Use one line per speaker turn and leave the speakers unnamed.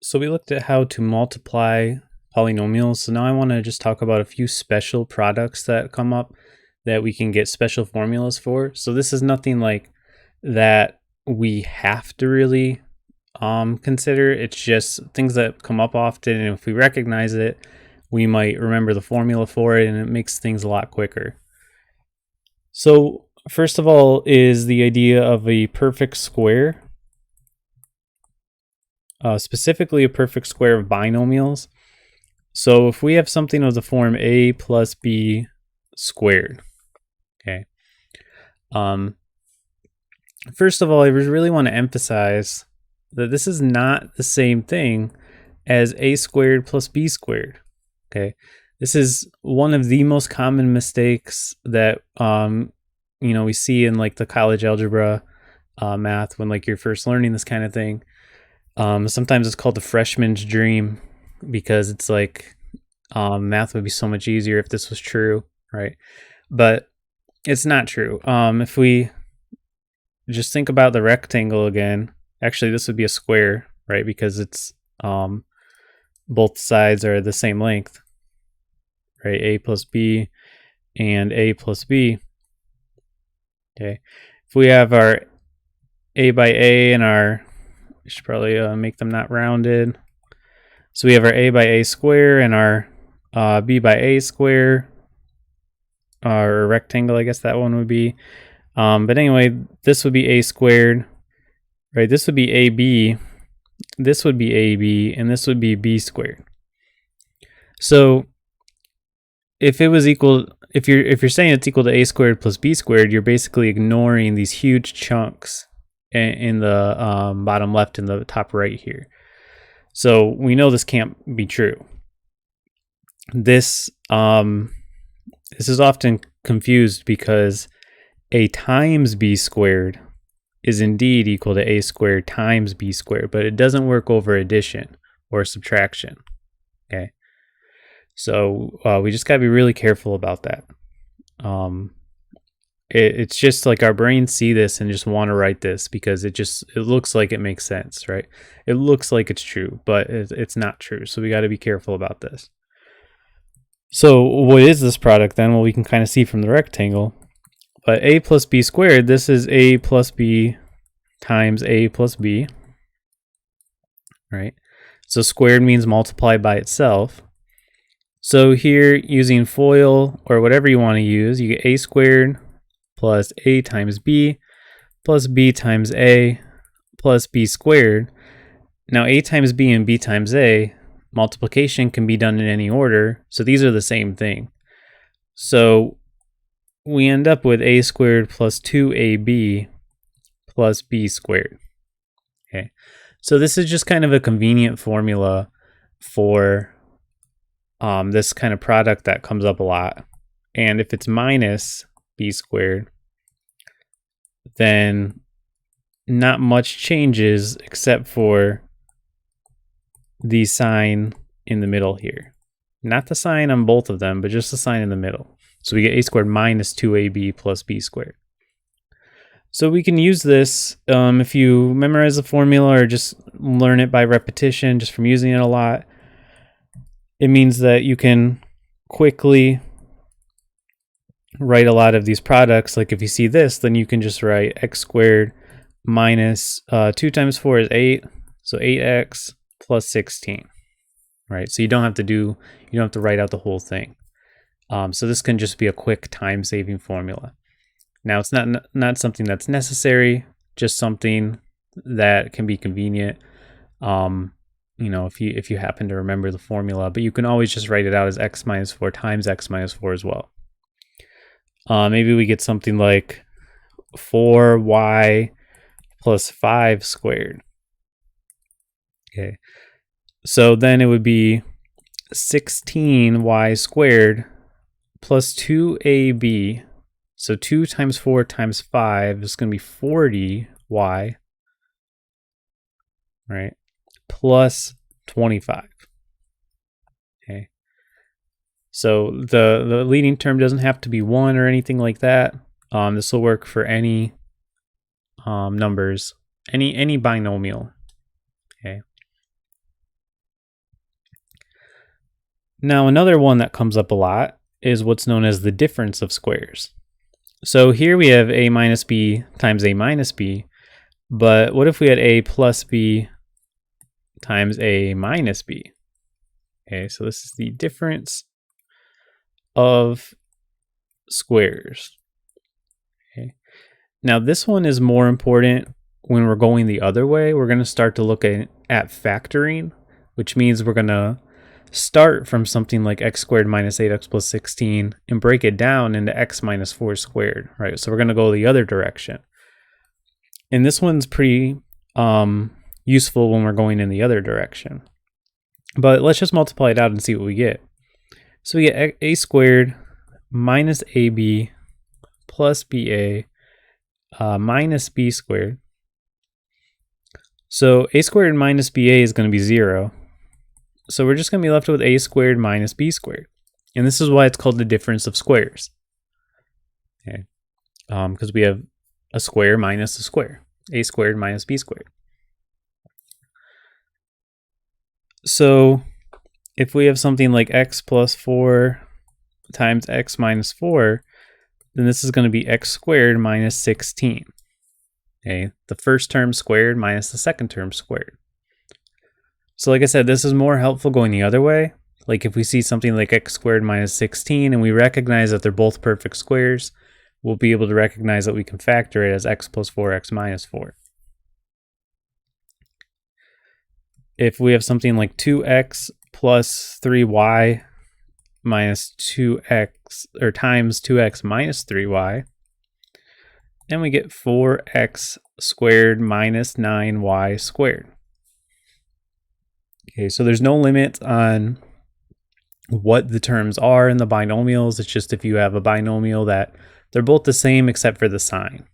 So we looked at how to multiply polynomials. So now I want to just talk about a few special products that come up that we can get special formulas for. So this is nothing like that we have to really consider. It's just things that come up often, and if we recognize it, we might remember the formula for it, and it makes things a lot quicker. So first of all is the idea of a perfect square. Specifically a perfect square of binomials. So if we have something of the form a plus b squared, okay. First of all, I really want to emphasize that this is not the same thing as a squared plus b squared, okay. This is one of the most common mistakes that we see in like the college algebra math when like you're first learning this kind of thing. Sometimes it's called the freshman's dream because it's like math would be so much easier if this was true, right? But it's not true. If we just think about the rectangle again, actually this would be a square, right? Because it's both sides are the same length, right? A plus b and a plus b. Okay. If we have our a by a and our we should probably make them not rounded. So we have our a by a square and our b by a square, or rectangle, I guess that one would be. But anyway, this would be a squared, right? This would be ab, this would be ab, and this would be b squared. So if it was equal, if you're saying it's equal to a squared plus b squared, you're basically ignoring these huge chunks in the bottom left and the top right here. So we know this can't be true. This is often confused because a times b squared is indeed equal to a squared times b squared, but it doesn't work over addition or subtraction. Okay, so we just got to be really careful about that. It's just like our brains see this and just want to write this because it looks like it makes sense, right? It looks like it's true, but it's not true. So we got to be careful about this. So what is this product then? Well, we can kind of see from the rectangle. But a plus b squared, this is a plus b times a plus b, right? So squared means multiply by itself. So here, using FOIL or whatever you want to use, you get a squared plus a times b plus b times a plus b squared. Now a times b and b times a, multiplication can be done in any order, so these are the same thing. So we end up with a squared plus 2ab plus b squared. Okay, so this is just kind of a convenient formula for this kind of product that comes up a lot. And if it's minus b squared, then not much changes except for the sign in the middle here. Not the sign on both of them, but just the sign in the middle. So we get a squared minus 2ab plus b squared. So we can use this if you memorize the formula or just learn it by repetition, just from using it a lot. It means that you can quickly write a lot of these products. Like if you see this, then you can just write x squared minus 2 times 4 is 8, so 8x plus 16, right? So you don't have to write out the whole thing. So this can just be a quick time-saving formula. Now it's not something that's necessary, just something that can be convenient. If you happen to remember the formula, but you can always just write it out as x minus 4 times x minus 4 as well. Maybe we get something like 4y plus 5 squared. Okay, so then it would be 16y squared plus 2ab. So 2 times 4 times 5 is going to be 40y, right? Plus 25. Okay. So the leading term doesn't have to be 1 or anything like that. This will work for any numbers, any binomial. Okay. Now, another one that comes up a lot is what's known as the difference of squares. So here we have a minus b times a minus b, but what if we had a plus b times a minus b? Okay, so this is the difference of squares. Okay. Now this one is more important when we're going the other way. We're going to start to look at factoring, which means we're going to start from something like x squared minus 8x plus 16 and break it down into x minus 4 squared, right? So we're going to go the other direction. And this one's pretty useful when we're going in the other direction. But let's just multiply it out and see what we get. So we get a squared minus ab plus ba minus b squared. So a squared minus ba is going to be 0. So we're just going to be left with a squared minus b squared. And this is why it's called the difference of squares. Okay, because we have a square minus a square. A squared minus b squared. So if we have something like x plus 4 times x minus 4, then this is going to be x squared minus 16. Okay, the first term squared minus the second term squared. So like I said, this is more helpful going the other way. Like if we see something like x squared minus 16 and we recognize that they're both perfect squares, we'll be able to recognize that we can factor it as x plus 4x minus 4. If we have something like 2x plus 3y minus 2x or times 2x minus 3y, then we get 4x squared minus 9y squared. Okay, so there's no limit on what the terms are in the binomials. It's just if you have a binomial that they're both the same except for the sign.